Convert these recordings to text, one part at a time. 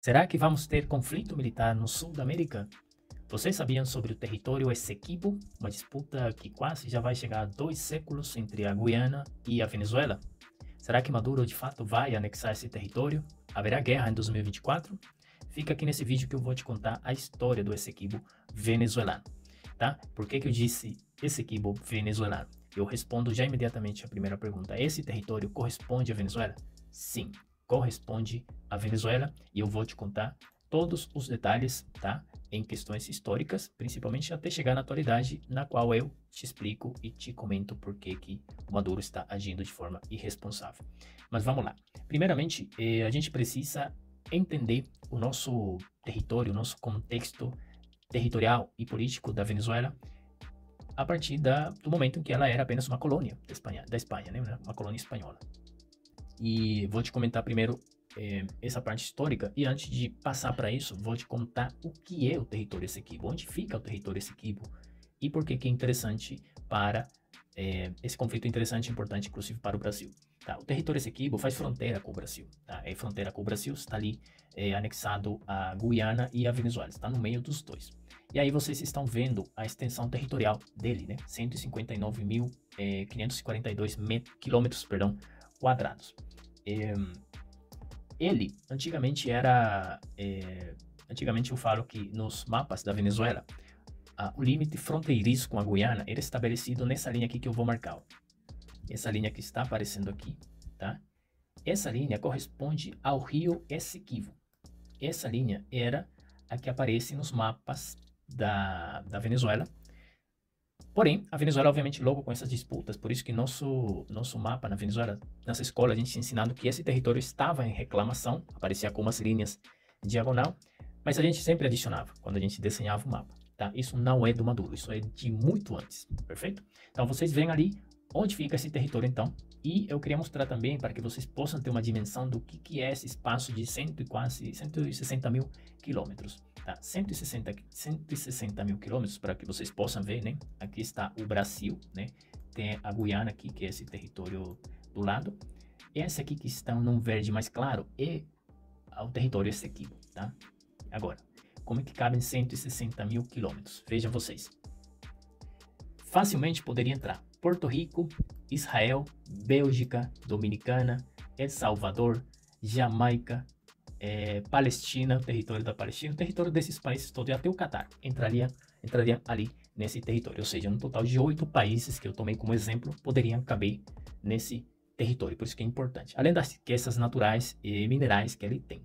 Será que vamos ter conflito militar no sul da América? Vocês sabiam sobre o território Essequibo, uma disputa que quase já vai chegar a 2 séculos entre a Guiana e a Venezuela? Será que Maduro de fato vai anexar esse território? Haverá guerra em 2024? Fica aqui nesse vídeo que eu vou te contar a história do Essequibo venezuelano, tá? Por que eu disse Essequibo venezuelano? Eu respondo já imediatamente a primeira pergunta. Esse território corresponde à Venezuela? Sim, corresponde à Venezuela e eu vou te contar todos os detalhes, tá? Em questões históricas, principalmente até chegar na atualidade, na qual eu te explico e te comento por que o Maduro está agindo de forma irresponsável. Mas vamos lá. Primeiramente, a gente precisa entender o nosso território, o nosso contexto territorial e político da Venezuela a partir do momento em que ela era apenas uma colônia da Espanha, né? Uma colônia espanhola. E vou te comentar primeiro essa parte histórica, e antes de passar para isso, vou te contar o que é o território Essequibo, onde fica o território Essequibo e por que é interessante para esse conflito interessante e importante, inclusive para o Brasil. Tá? O território Essequibo faz fronteira com o Brasil, tá? É fronteira com o Brasil, está ali anexado a Guiana e a Venezuela, está no meio dos dois. E aí vocês estão vendo a extensão territorial dele, né? 159.542 quilômetros, quadrados. Ele antigamente antigamente eu falo que nos mapas da Venezuela, o limite fronteiriço com a Guiana era estabelecido nessa linha aqui que eu vou marcar. Ó. Essa linha que está aparecendo aqui, tá? Essa linha corresponde ao rio Essequibo. Essa linha era a que aparece nos mapas da Venezuela. Porém, a Venezuela, obviamente, logo com essas disputas, por isso que nosso mapa na Venezuela, nessa escola, a gente tinha ensinado que esse território estava em reclamação, aparecia com umas linhas diagonal, mas a gente sempre adicionava quando a gente desenhava o mapa, tá? Isso não é do Maduro, isso é de muito antes, perfeito? Então, vocês veem ali onde fica esse território, então, e eu queria mostrar também para que vocês possam ter uma dimensão do que é esse espaço de quase 160 mil quilômetros. Tá? 160 mil quilômetros, para que vocês possam ver, né? Aqui está o Brasil, né? Tem a Guiana aqui, que é esse território do lado. Esse aqui que está num verde mais claro é o território Essequibo, tá? Agora, como é que cabem 160 mil quilômetros? Vejam vocês. Facilmente poderia entrar Porto Rico, Israel, Bélgica, Dominicana, El Salvador, Jamaica, Palestina, o território da Palestina, o território desses países todos, e até o Catar entraria ali nesse território. Ou seja, um total de 8 países que eu tomei como exemplo poderiam caber nesse território. Por isso que é importante. Além das riquezas naturais e minerais que ele tem.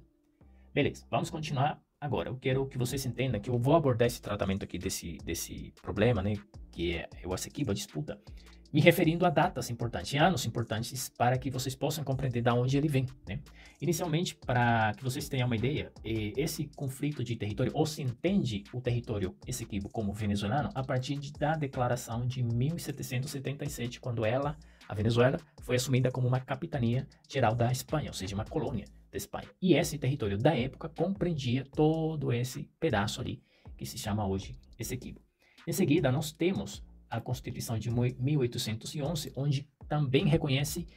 Beleza, vamos continuar agora. Eu quero que vocês entendam que eu vou abordar esse tratamento aqui desse problema, né? Que é o Essequibo, a disputa, me referindo a datas importantes, anos importantes, para que vocês possam compreender de onde ele vem, né? Inicialmente, para que vocês tenham uma ideia, esse conflito de território, ou se entende o território Essequibo como venezuelano, a partir da declaração de 1777, quando a Venezuela, foi assumida como uma capitania geral da Espanha, ou seja, uma colônia da Espanha. E esse território da época compreendia todo esse pedaço ali, que se chama hoje Essequibo. Em seguida, nós temos a Constituição de 1811, onde também reconhece,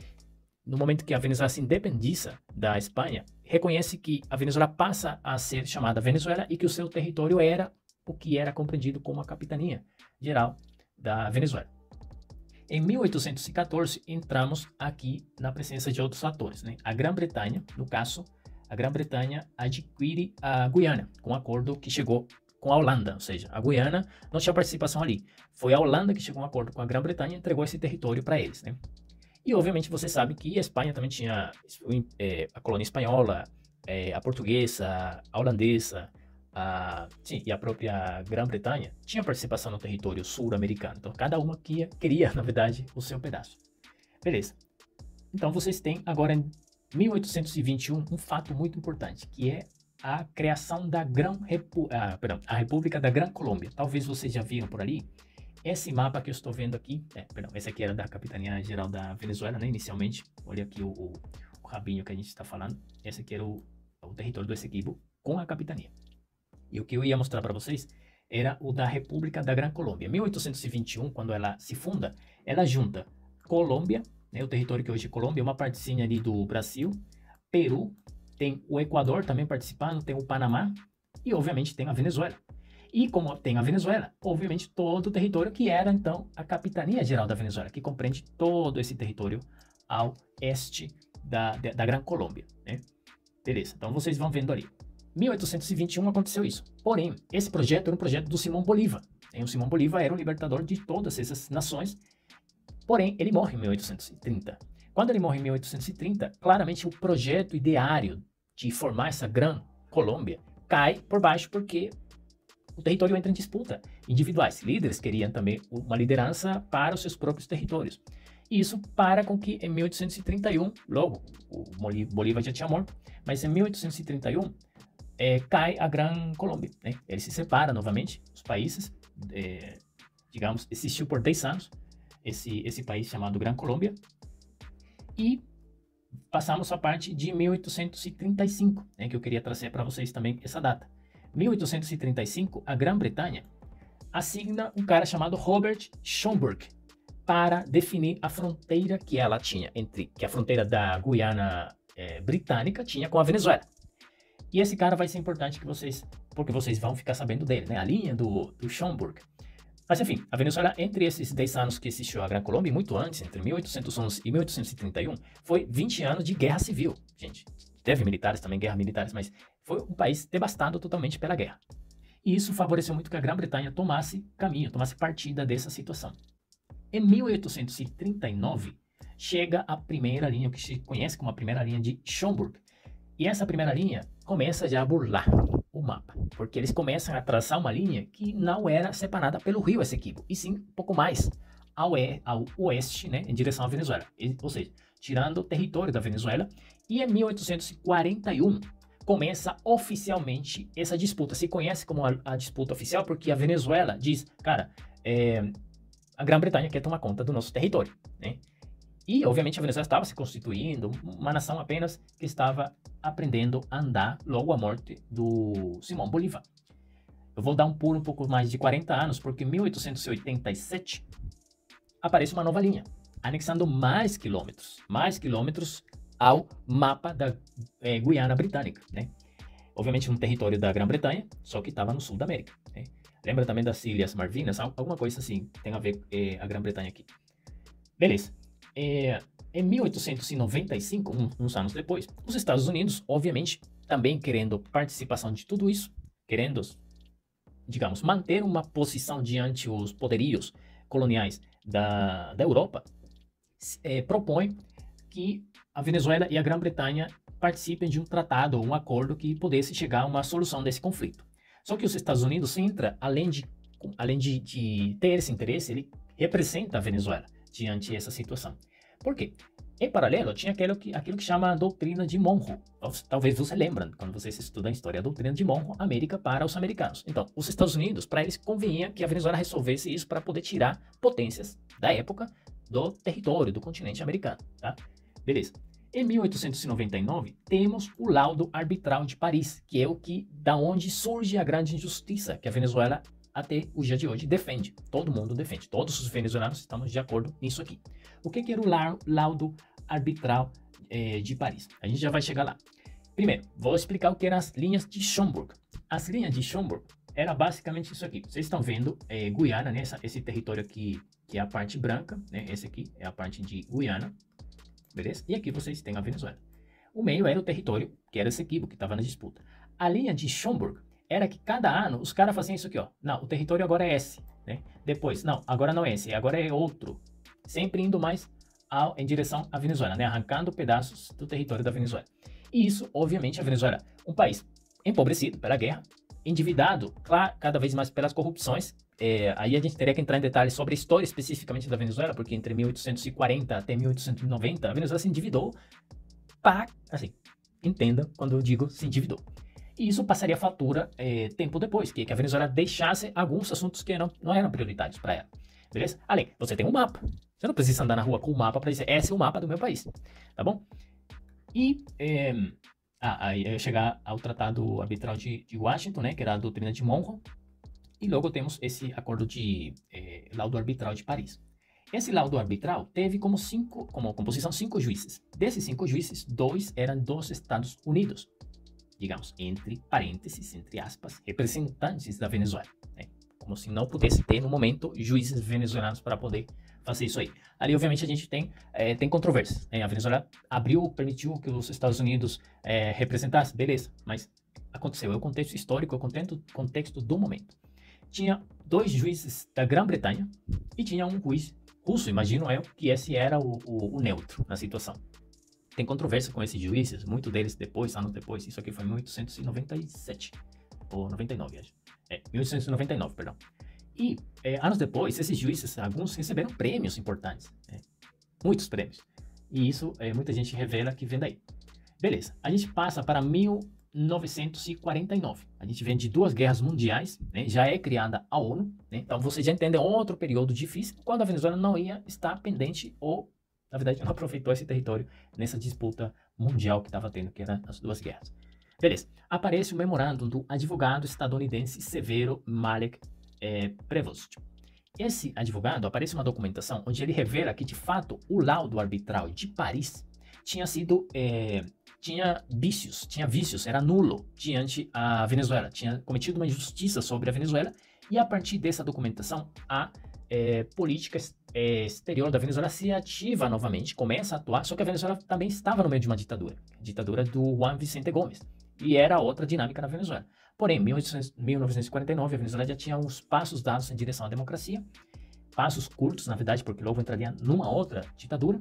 no momento que a Venezuela se independiza da Espanha, reconhece que a Venezuela passa a ser chamada Venezuela e que o seu território era o que era compreendido como a capitania geral da Venezuela. Em 1814, entramos aqui na presença de outros fatores, né? A Grã-Bretanha, no caso, a Grã-Bretanha adquire a Guiana, com um acordo que chegou com a Holanda, ou seja, a Guiana não tinha participação ali. Foi a Holanda que chegou a um acordo com a Grã-Bretanha e entregou esse território para eles, né? E, obviamente, você sabe que a Espanha também tinha a colônia espanhola, a portuguesa, a holandesa, e a própria Grã-Bretanha tinha participação no território sul-americano. Então, cada uma queria, na verdade, o seu pedaço. Beleza. Então, vocês têm agora em 1821 um fato muito importante, que é a criação da a República da Grã Colômbia. Talvez vocês já viram por ali. Esse mapa que eu estou vendo aqui, esse aqui era da Capitania Geral da Venezuela, né, inicialmente. Olha aqui o rabinho que a gente está falando. Esse aqui era o território do Essequibo com a capitania. E o que eu ia mostrar para vocês era o da República da Grã Colômbia. Em 1821, quando ela se funda, ela junta Colômbia, né, o território que hoje é Colômbia, uma partezinha ali do Brasil, Peru, tem o Equador também participando, tem o Panamá e, obviamente, tem a Venezuela. E como tem a Venezuela, obviamente, todo o território que era, então, a Capitania Geral da Venezuela, que compreende todo esse território ao este da Gran Colômbia, né? Beleza, então vocês vão vendo ali. 1821 aconteceu isso. Porém, esse projeto era um projeto do Simão Bolívar. O Simão Bolívar era o libertador de todas essas nações. Porém, ele morre em 1830. Quando ele morre em 1830, claramente o projeto ideário de formar essa Gran Colômbia cai por baixo porque o território entra em disputa. Individuais, líderes queriam também uma liderança para os seus próprios territórios. E isso para com que em 1831, logo, o Bolívar já tinha morto, mas em 1831 cai a Gran Colômbia, né? Ele se separa novamente, os países, digamos, existiu por 10 anos esse país chamado Gran Colômbia, e passamos a parte de 1835, né, que eu queria trazer para vocês também essa data. 1835, a Grã-Bretanha assigna um cara chamado Robert Schomburgk para definir a fronteira que ela tinha, que a fronteira da Guiana Britânica tinha com a Venezuela. E esse cara vai ser importante porque vocês vão ficar sabendo dele, né? A linha do Schomburgk. Mas enfim, a Venezuela, entre esses 10 anos que existiu a Gran Colômbia, e muito antes, entre 1811 e 1831, foi 20 anos de guerra civil, gente. Teve militares também, guerras militares, mas foi um país devastado totalmente pela guerra. E isso favoreceu muito que a Grã-Bretanha tomasse partida dessa situação. Em 1839, chega a primeira linha, o que se conhece como a primeira linha de Schomburgk. E essa primeira linha começa já a burlar o mapa, porque eles começam a traçar uma linha que não era separada pelo rio Essequibo, e sim um pouco mais ao oeste, né, em direção à Venezuela. Ou seja, tirando o território da Venezuela. E em 1841 começa oficialmente essa disputa. Se conhece como a disputa oficial porque a Venezuela diz, cara, a Grã-Bretanha quer tomar conta do nosso território, né? E, obviamente, a Venezuela estava se constituindo, uma nação apenas que estava aprendendo a andar logo à morte do Simão Bolívar. Eu vou dar um pulo um pouco mais de 40 anos, porque em 1887 aparece uma nova linha, anexando mais quilômetros ao mapa da Guiana Britânica, né? Obviamente, um território da Grã-Bretanha, só que estava no sul da América, né? Lembra também das Ilhas Malvinas? Alguma coisa assim tem a ver a Grã-Bretanha aqui. Beleza. Em 1895, uns anos depois, os Estados Unidos, obviamente, também querendo participação de tudo isso, querendo, digamos, manter uma posição diante os poderios coloniais da Europa, propõe que a Venezuela e a Grã-Bretanha participem de um tratado ou um acordo que pudesse chegar a uma solução desse conflito. Só que os Estados Unidos entra, além de ter esse interesse, ele representa a Venezuela diante dessa situação. Por quê? Em paralelo, tinha aquilo que chama a doutrina de Monroe. Talvez você lembre, quando vocês estudam a história, a doutrina de Monroe, América para os americanos. Então, os Estados Unidos, para eles, convinha que a Venezuela resolvesse isso para poder tirar potências da época do território, do continente americano, tá? Beleza. Em 1899, temos o laudo arbitral de Paris, que é da onde surge a grande injustiça que a Venezuela até o dia de hoje defende. Todo mundo defende. Todos os venezuelanos estamos de acordo nisso aqui. O que era o laudo arbitral de Paris? A gente já vai chegar lá. Primeiro, vou explicar o que eram as linhas de Schomburgk. As linhas de Schomburgk era basicamente isso aqui. Vocês estão vendo Guiana, né? Esse território aqui, que é a parte branca, né? Esse aqui é a parte de Guiana, beleza? E aqui vocês têm a Venezuela. O meio era o território, que era Essequibo, que estava na disputa. A linha de Schomburgk era que cada ano os caras faziam isso aqui, ó. Não, o território agora é esse, né? Depois, não, agora não é esse, agora é outro. Sempre indo mais em direção à Venezuela, né? Arrancando pedaços do território da Venezuela. E isso, obviamente, a Venezuela, um país empobrecido pela guerra, endividado, claro, cada vez mais pelas corrupções. Aí a gente teria que entrar em detalhes sobre a história especificamente da Venezuela, porque entre 1840 até 1890, a Venezuela se endividou assim, entenda quando eu digo se endividou. E isso passaria fatura tempo depois, que a Venezuela deixasse alguns assuntos que não eram prioritários para ela. Beleza? Além, você tem um mapa. Você não precisa andar na rua com o mapa para dizer, esse é o mapa do meu país. Tá bom? E aí eu chegar ao Tratado Arbitral de Washington, né, que era a doutrina de Monroe. E logo temos esse acordo de laudo arbitral de Paris. Esse laudo arbitral teve como composição 5 juízes. Desses 5 juízes, 2 eram dos Estados Unidos, digamos, entre parênteses, entre aspas, representantes da Venezuela, né? Como se não pudesse ter, no momento, juízes venezuelanos para poder fazer isso aí. Ali, obviamente, a gente tem controvérsias, né? A Venezuela permitiu que os Estados Unidos representassem, beleza, mas aconteceu. É o contexto histórico, é o contexto do momento. Tinha 2 juízes da Grã-Bretanha e tinha um juiz russo, imagino eu, que esse era o neutro na situação. Tem controvérsia com esses juízes, muitos deles depois, anos depois, isso aqui foi em 1897, ou 99, acho. 1899, perdão. E anos depois, esses juízes, alguns receberam prêmios importantes, muitos prêmios. E isso, muita gente revela que vem daí. Beleza, a gente passa para 1949. A gente vem de 2 guerras mundiais, né? Já é criada a ONU, né? Então você já entende outro período difícil, quando a Venezuela não ia estar pendente ou, na verdade, não aproveitou esse território nessa disputa mundial que estava tendo, que eram as 2 guerras. Beleza, aparece o memorando do advogado estadunidense Severo Malek Prevost. Esse advogado, aparece uma documentação onde ele revela que, de fato, o laudo arbitral de Paris tinha vícios, era nulo diante a Venezuela, tinha cometido uma injustiça sobre a Venezuela, e a partir dessa documentação, a política exterior da Venezuela se ativa novamente, começa a atuar, só que a Venezuela também estava no meio de uma ditadura, a ditadura do Juan Vicente Gómez, e era outra dinâmica na Venezuela. Porém, em 1949, a Venezuela já tinha uns passos dados em direção à democracia, passos curtos, na verdade, porque logo entraria numa outra ditadura.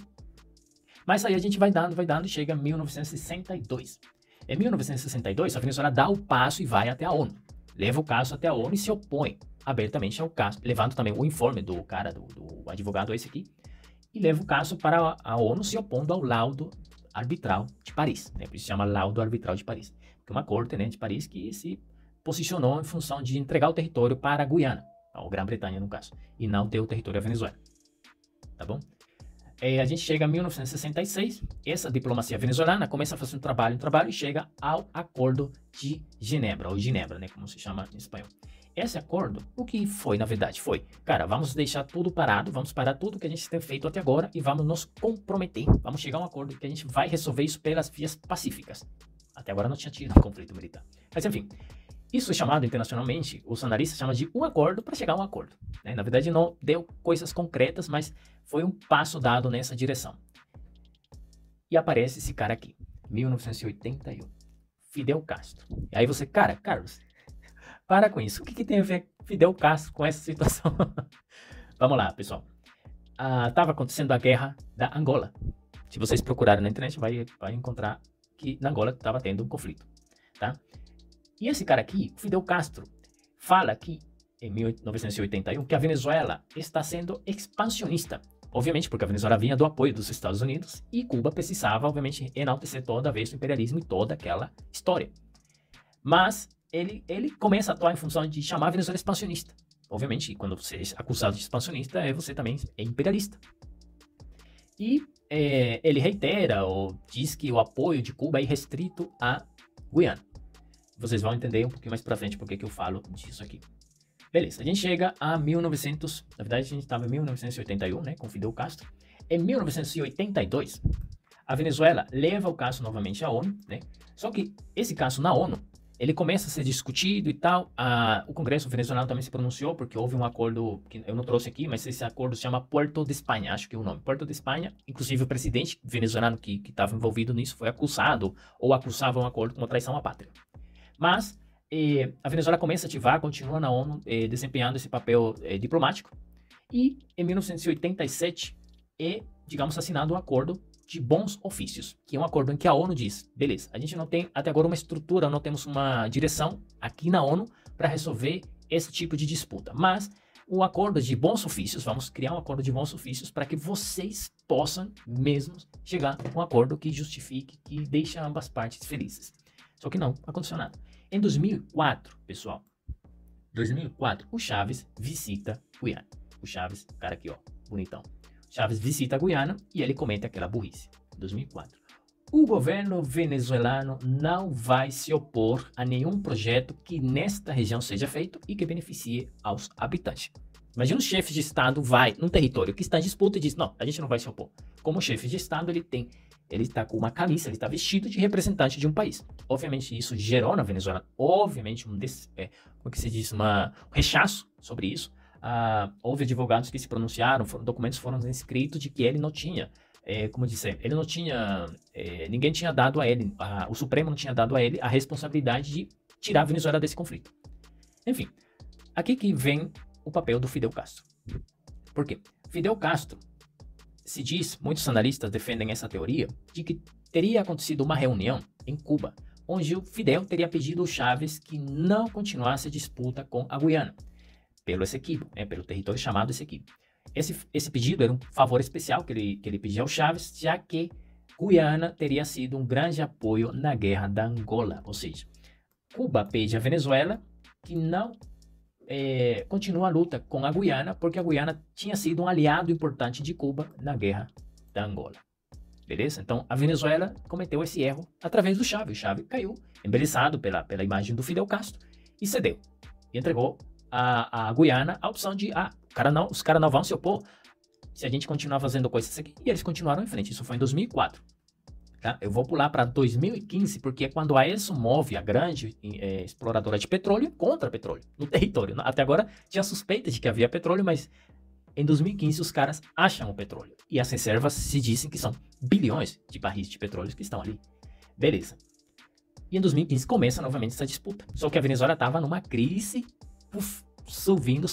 Mas aí a gente vai dando e chega em 1962. Em 1962, a Venezuela dá o passo e vai até a ONU. Leva o caso até a ONU e se opõe abertamente ao caso, levando também o informe do cara, do advogado esse aqui, e leva o caso para a ONU se opondo ao laudo arbitral de Paris, né? Por isso se chama laudo arbitral de Paris, que é uma corte, né, de Paris que se posicionou em função de entregar o território para a Guiana, a Grã-Bretanha no caso, e não deu o território à Venezuela, tá bom? A gente chega a 1966, essa diplomacia venezuelana começa a fazer um trabalho e chega ao Acordo de Genebra, ou Ginebra, né, como se chama em espanhol. Esse acordo, o que foi, na verdade, foi, cara, vamos deixar tudo parado, vamos parar tudo que a gente tem feito até agora e vamos nos comprometer, vamos chegar a um acordo que a gente vai resolver isso pelas vias pacíficas. Até agora não tinha tido um conflito militar. Mas, enfim, isso é chamado internacionalmente, os analistas chamam de um acordo para chegar a um acordo, né? Na verdade, não deu coisas concretas, mas foi um passo dado nessa direção. E aparece esse cara aqui, 1981, Fidel Castro. E aí você, cara, Carlos, para com isso. O que tem a ver Fidel Castro com essa situação? Vamos lá, pessoal. Estava acontecendo a guerra da Angola. Se vocês procurarem na internet, vai encontrar que na Angola estava tendo um conflito, tá? E esse cara aqui, Fidel Castro, fala que em 1981 que a Venezuela está sendo expansionista. Obviamente, porque a Venezuela vinha do apoio dos Estados Unidos e Cuba precisava, obviamente, enaltecer toda vez o imperialismo e toda aquela história. Mas ele começa a atuar em função de chamar a Venezuela expansionista. Obviamente, quando você é acusado de expansionista, você também é imperialista. E ele reitera ou diz que o apoio de Cuba é irrestrito à Guiana. Vocês vão entender um pouquinho mais pra frente porque que eu falo disso aqui. Beleza, a gente chega a 1900, na verdade a gente estava em 1981, né, com Fidel Castro. Em 1982, a Venezuela leva o caso novamente à ONU, né? Só que esse caso na ONU, ele começa a ser discutido e tal. O Congresso venezuelano também se pronunciou, porque houve um acordo, que eu não trouxe aqui, mas esse acordo se chama Puerto de Espanha, acho que é o nome. Puerto de Espanha, inclusive o presidente venezuelano que estava envolvido nisso foi acusado, ou acusava um acordo com uma traição à pátria. Mas a Venezuela começa a ativar, continua na ONU, desempenhando esse papel diplomático. E em 1987 é, digamos, assinado um acordo de bons ofícios, que é um acordo em que a ONU diz, beleza, a gente não tem até agora uma estrutura, não temos uma direção aqui na ONU para resolver esse tipo de disputa, mas um acordo de bons ofícios, vamos criar um acordo de bons ofícios para que vocês possam mesmo chegar a um acordo que justifique, que deixe ambas partes felizes. Só que não aconteceu nada. Em 2004, pessoal, 2004, o Chávez visita Guiana. O Chávez, cara aqui, ó, bonitão. Chávez visita a Guiana e ele comenta aquela burrice. 2004. O governo venezuelano não vai se opor a nenhum projeto que nesta região seja feito e que beneficie aos habitantes. Imagina um chefe de Estado vai num território que está em disputa e diz, não, a gente não vai se opor. Como chefe de Estado, ele está com uma camisa, ele está vestido de representante de um país. Obviamente, isso gerou na Venezuela, obviamente, como que se diz, um rechaço sobre isso. Houve advogados que se pronunciaram, documentos foram escritos de que ele não tinha, como dizer, ele não tinha, ninguém tinha dado a ele, o Supremo não tinha dado a ele a responsabilidade de tirar a Venezuela desse conflito. Enfim, aqui que vem o papel do Fidel Castro. Por quê? Fidel Castro, se diz, muitos analistas defendem essa teoria, de que teria acontecido uma reunião em Cuba, onde o Fidel teria pedido ao Chávez que não continuasse a disputa com a Guiana, pelo Essequibo, pelo território chamado Essequibo. Esse pedido era um favor especial que ele pedia ao Chávez, já que Guiana teria sido um grande apoio na guerra da Angola, ou seja, Cuba pede à Venezuela que não continua a luta com a Guiana, porque a Guiana tinha sido um aliado importante de Cuba na guerra da Angola. Beleza? Então, a Venezuela cometeu esse erro através do Chávez. O Chávez caiu, embelezado pela imagem do Fidel Castro, e cedeu. E entregou a Guiana a opção de, os caras não vão se opor se a gente continuar fazendo coisas aqui. E eles continuaram em frente. Isso foi em 2004. Tá? Eu vou pular para 2015, porque é quando a ExxonMobil, a grande exploradora de petróleo, encontra petróleo no território. Até agora tinha suspeita de que havia petróleo, mas em 2015 os caras acham o petróleo. E as reservas se dizem que são bilhões de barris de petróleo que estão ali. Beleza. E em 2015 começa novamente essa disputa. Só que a Venezuela estava numa crise, subindo,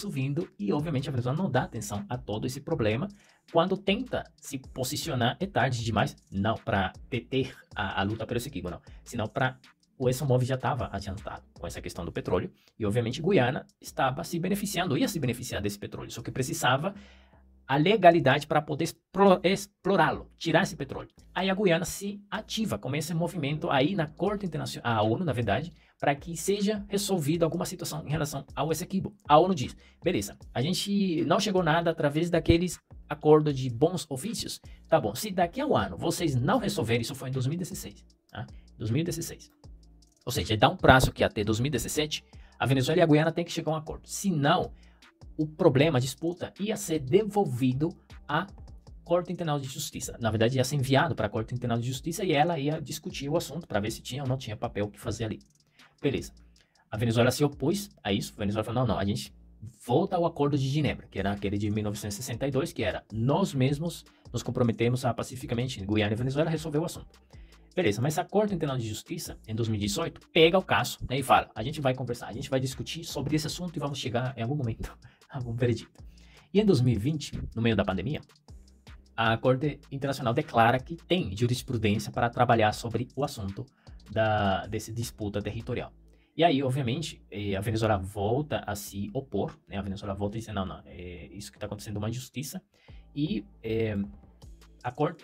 e obviamente a Venezuela não dá atenção a todo esse problema. Quando tenta se posicionar, é tarde demais, não para deter a luta pelo Essequibo, não, senão para o ExxonMobil já estava adiantado com essa questão do petróleo, e obviamente Guiana estava se beneficiando, ia se beneficiar desse petróleo, só que precisava a legalidade para poder explorá-lo, tirar esse petróleo. Aí a Guiana se ativa, começa esse movimento aí na Corte Internacional, a ONU, na verdade, para que seja resolvida alguma situação em relação ao Essequibo. A ONU diz, beleza, a gente não chegou nada através daqueles acordos de bons ofícios. Tá bom, se daqui a um ano vocês não resolverem, isso foi em 2016, tá? 2016. Ou seja, dá um prazo que até 2017, a Venezuela e a Guiana têm que chegar a um acordo. Senão, o problema, a disputa, ia ser devolvido à Corte Internacional de Justiça. Na verdade, ia ser enviado para a Corte Internacional de Justiça e ela ia discutir o assunto para ver se tinha ou não tinha papel que fazer ali. Beleza. A Venezuela se opôs a isso. A Venezuela falou, não, a gente volta ao Acordo de Genebra, que era aquele de 1962, que era nós mesmos nos comprometemos a pacificamente, em Guiana e Venezuela, resolver o assunto. Beleza, mas a Corte Internacional de Justiça, em 2018, pega o caso, né, e fala, a gente vai conversar, a gente vai discutir sobre esse assunto e vamos chegar em algum momento a algum veredito. E em 2020, no meio da pandemia, a Corte Internacional declara que tem jurisprudência para trabalhar sobre o assunto dessa disputa territorial. E aí, obviamente, a Venezuela volta a se opor, né? A Venezuela volta a dizer, não, isso que está acontecendo é uma injustiça. E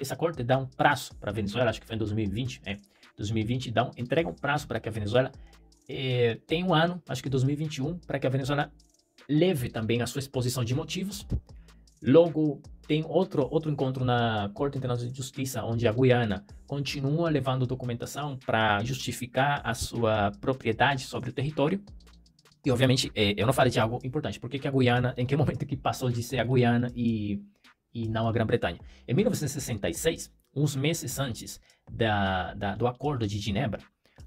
essa corte dá um prazo para a Venezuela, acho que foi em 2020, 2020 entrega um prazo para que a Venezuela tenha um ano, acho que 2021, para que a Venezuela leve também a sua exposição de motivos. Logo, tem outro encontro na Corte Internacional de Justiça, onde a Guiana continua levando documentação para justificar a sua propriedade sobre o território. E, obviamente, eu não falei de algo importante. Por que a Guiana, em que momento que passou de ser a Guiana e não a Grã-Bretanha? Em 1966, uns meses antes do Acordo de Genebra,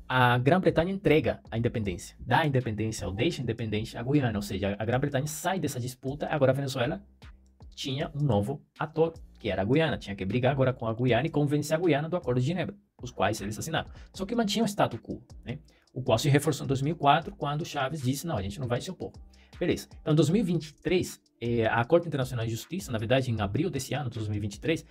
a Grã-Bretanha entrega a independência, dá a independência ou deixa independente a Guiana, ou seja, a Grã-Bretanha sai dessa disputa, agora a Venezuela tinha um novo ator, que era a Guiana, tinha que brigar agora com a Guiana e convencer a Guiana do Acordo de Genebra, os quais eles assinaram. Só que mantinha o status quo, né? O qual se reforçou em 2004, quando Chávez disse, não, a gente não vai se opor. Beleza. Então, em 2023, a Corte Internacional de Justiça, na verdade, em abril desse ano, 2023,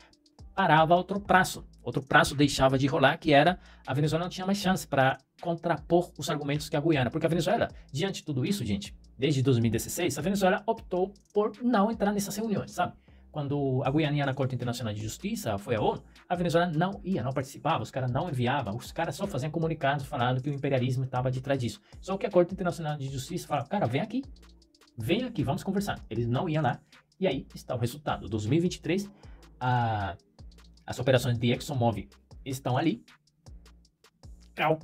parava outro prazo. Outro prazo deixava de rolar, que era a Venezuela não tinha mais chance para contrapor os argumentos que a Guiana. Porque a Venezuela, diante de tudo isso, gente, desde 2016, a Venezuela optou por não entrar nessas reuniões, sabe? Quando a Guiana ia na Corte Internacional de Justiça, foi a ONU, a Venezuela não ia, não participava, os caras não enviavam, os caras só faziam comunicados falando que o imperialismo estava de trás disso. Só que a Corte Internacional de Justiça falava, cara, vem aqui, vamos conversar. Eles não iam lá, e aí está o resultado. 2023, as operações de ExxonMobil estão ali,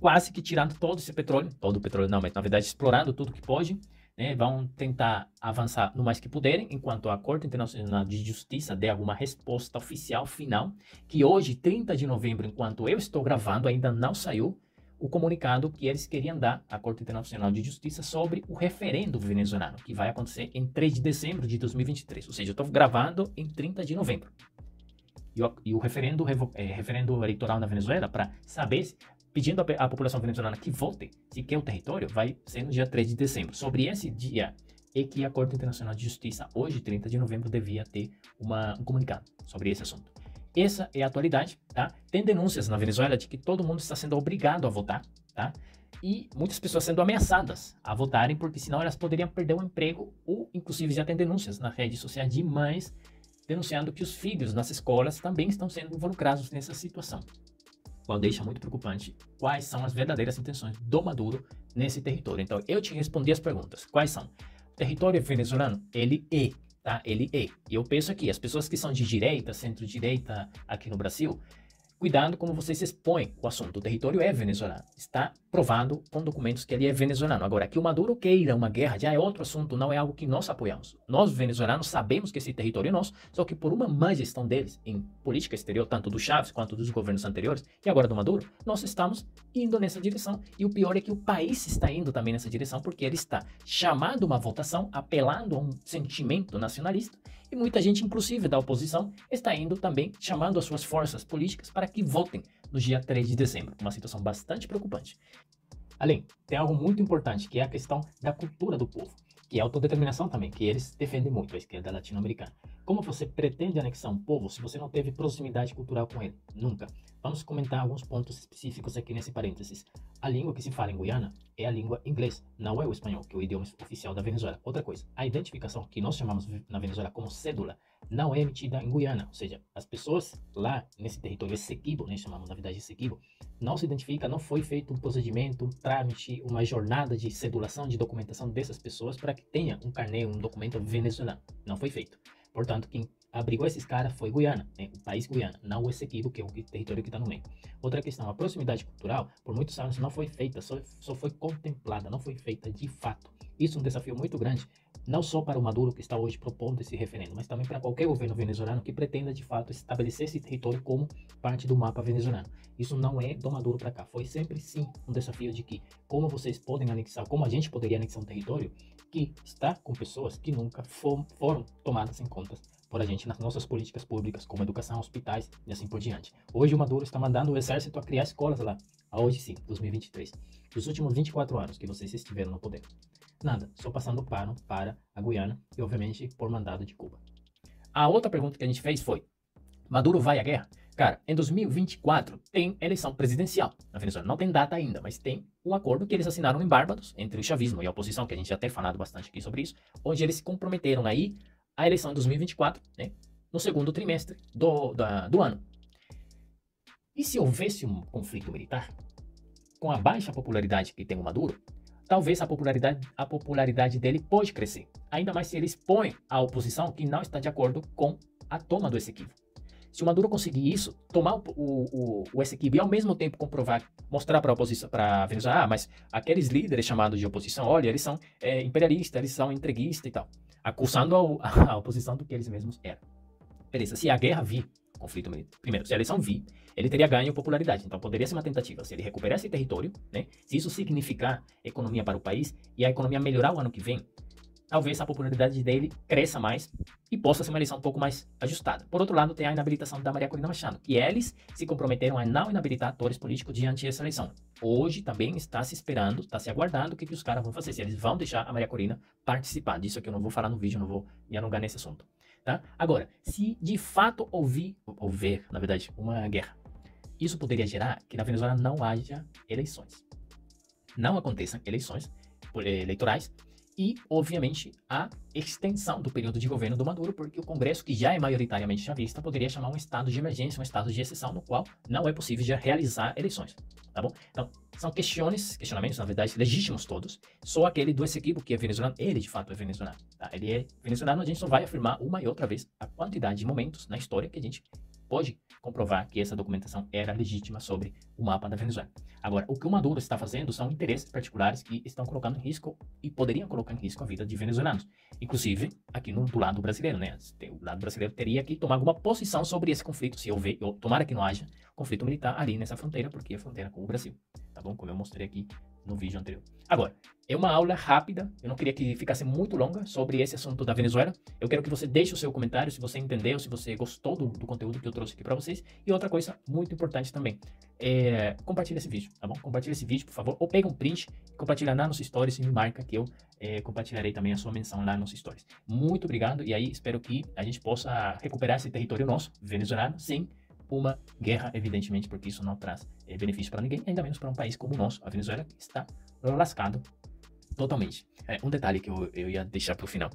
quase que tirando todo esse petróleo, todo o petróleo não, mas na verdade explorando tudo que pode, né, vão tentar avançar no mais que puderem, enquanto a Corte Internacional de Justiça der alguma resposta oficial final, que hoje, 30 de novembro, enquanto eu estou gravando, ainda não saiu o comunicado que eles queriam dar à Corte Internacional de Justiça sobre o referendo venezuelano, que vai acontecer em 3 de dezembro de 2023, ou seja, eu estou gravando em 30 de novembro. E o referendo eleitoral na Venezuela, para saber, pedindo à população venezuelana que vote se quer o território, vai ser no dia 3 de dezembro. Sobre esse dia é que a Corte Internacional de Justiça, hoje, 30 de novembro, devia ter um comunicado sobre esse assunto. Essa é a atualidade, tá? Tem denúncias na Venezuela de que todo mundo está sendo obrigado a votar, tá? E muitas pessoas sendo ameaçadas a votarem, porque senão elas poderiam perder o emprego, ou inclusive já tem denúncias nas redes sociais de mães denunciando que os filhos nas escolas também estão sendo involucrados nessa situação, qual deixa muito preocupante quais são as verdadeiras intenções do Maduro nesse território. Então, eu te respondi as perguntas. Quais são? O território venezuelano, ele é, tá? Ele é. E eu penso aqui, as pessoas que são de direita, centro-direita aqui no Brasil, cuidado como vocês expõem o assunto. O território é venezuelano. Está provado com documentos que ele é venezuelano. Agora, que o Maduro queira uma guerra já é outro assunto, não é algo que nós apoiamos. Nós, venezuelanos, sabemos que esse território é nosso, só que por uma má gestão deles em política exterior, tanto do Chávez quanto dos governos anteriores, e agora do Maduro, nós estamos indo nessa direção. E o pior é que o país está indo também nessa direção, porque ele está chamando uma votação, apelando a um sentimento nacionalista, e muita gente, inclusive da oposição, está indo também chamando as suas forças políticas para que votem no dia 3 de dezembro. Uma situação bastante preocupante. Além, tem algo muito importante, que é a questão da cultura do povo, que é a autodeterminação também, que eles defendem muito, a esquerda latino-americana. Como você pretende anexar um povo se você não teve proximidade cultural com ele? Nunca. Vamos comentar alguns pontos específicos aqui nesse parênteses. A língua que se fala em Guiana é a língua inglesa, não é o espanhol, que é o idioma oficial da Venezuela. Outra coisa, a identificação que nós chamamos na Venezuela como cédula não é emitida em Guiana, ou seja, as pessoas lá nesse território Essequibo, né, chamamos na verdade Essequibo, não se identifica, não foi feito um procedimento, um trâmite, uma jornada de cedulação, de documentação dessas pessoas para que tenha um carnê, um documento venezuelano. Não foi feito. Portanto, quem abrigou esses caras foi Guiana, né? O país Guiana, não o Essequibo, que é o território que está no meio. Outra questão, a proximidade cultural, por muitos anos não foi feita, só foi contemplada, não foi feita de fato. Isso é um desafio muito grande, não só para o Maduro, que está hoje propondo esse referendo, mas também para qualquer governo venezuelano que pretenda de fato estabelecer esse território como parte do mapa venezuelano. Isso não é do Maduro para cá, foi sempre sim um desafio de que como vocês podem anexar, como a gente poderia anexar um território que está com pessoas que nunca foram tomadas em conta por a gente nas nossas políticas públicas, como educação, hospitais e assim por diante. Hoje o Maduro está mandando o exército a criar escolas lá, hoje sim, 2023. Dos últimos 24 anos que vocês estiveram no poder. Nada, só passando pano para a Guiana e obviamente por mandado de Cuba. A outra pergunta que a gente fez foi, Maduro vai à guerra? Cara, em 2024 tem eleição presidencial na Venezuela. Não tem data ainda, mas tem um acordo que eles assinaram em Barbados entre o chavismo e a oposição, que a gente já tem falado bastante aqui sobre isso, onde eles se comprometeram aí a eleição de 2024, né, no segundo trimestre do ano. E se houvesse um conflito militar, com a baixa popularidade que tem o Maduro, talvez a popularidade dele pode crescer. Ainda mais se ele expõe a oposição que não está de acordo com a toma do Essequibo. Se o Maduro conseguir isso, tomar o Essequibo e ao mesmo tempo mostrar para a oposição, para a Venezuela, mas aqueles líderes chamados de oposição, olha, eles são imperialistas, eles são entreguistas e tal, acusando a oposição do que eles mesmos eram. Beleza, se a guerra vir, conflito militar, primeiro, se a eleição vir, ele teria ganho popularidade, então poderia ser uma tentativa, se ele recuperar esse território, né, se isso significar economia para o país e a economia melhorar o ano que vem, talvez a popularidade dele cresça mais e possa ser uma eleição um pouco mais ajustada. Por outro lado, tem a inabilitação da Maria Corina Machado, que eles se comprometeram a não inabilitar atores políticos diante dessa eleição. Hoje também está se esperando, está se aguardando o que os caras vão fazer, se eles vão deixar a Maria Corina participar. Disso aqui eu não vou falar no vídeo, não vou me alongar nesse assunto. Tá? Agora, se de fato houver, na verdade, uma guerra, isso poderia gerar que na Venezuela não haja eleições. Não aconteçam eleições eleitorais e, obviamente, a extensão do período de governo do Maduro, porque o Congresso, que já é maioritariamente chavista, poderia chamar um estado de emergência, um estado de exceção, no qual não é possível já realizar eleições, tá bom? Então, são questionamentos, na verdade, legítimos todos, só aquele do Essequibo, que é venezuelano, ele de fato é venezuelano, tá? Ele é venezuelano, a gente só vai afirmar uma e outra vez a quantidade de momentos na história que a gente pode comprovar que essa documentação era legítima sobre o mapa da Venezuela. Agora, o que o Maduro está fazendo são interesses particulares que estão colocando em risco e poderiam colocar em risco a vida de venezuelanos. Inclusive, aqui do lado brasileiro, né? O lado brasileiro teria que tomar alguma posição sobre esse conflito, se houver, ou tomara que não haja conflito militar ali nessa fronteira, porque é fronteira com o Brasil, tá bom? Como eu mostrei aqui no vídeo anterior. Agora, é uma aula rápida, eu não queria que ficasse muito longa sobre esse assunto da Venezuela. Eu quero que você deixe o seu comentário se você entendeu, se você gostou do conteúdo que eu trouxe aqui para vocês. E outra coisa muito importante também, compartilha esse vídeo, tá bom? Compartilha esse vídeo, por favor, ou pega um print, compartilha lá nos stories e me marca que eu compartilharei também a sua menção lá nos stories. Muito obrigado, e aí espero que a gente possa recuperar esse território nosso, venezuelano, sem uma guerra, evidentemente, porque isso não traz benefício para ninguém, ainda menos para um país como o nosso, a Venezuela, que está lascado totalmente. Um detalhe que eu ia deixar para o final.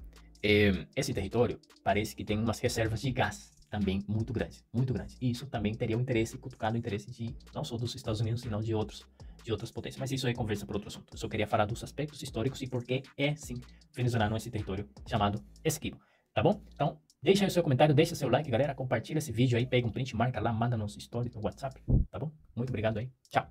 Esse território parece que tem umas reservas de gás também muito grandes, muito grandes. E isso também teria um interesse, cutucado o interesse de não só dos Estados Unidos, senão de outras potências. Mas isso aí conversa por outro assunto. Eu só queria falar dos aspectos históricos e por que sim, venezuelano esse território chamado Essequibo. Tá bom? Então, deixa aí o seu comentário, deixa seu like, galera. Compartilha esse vídeo aí, pega um print, marca lá, manda nos stories, no WhatsApp. Tá bom? Muito obrigado aí. Tchau.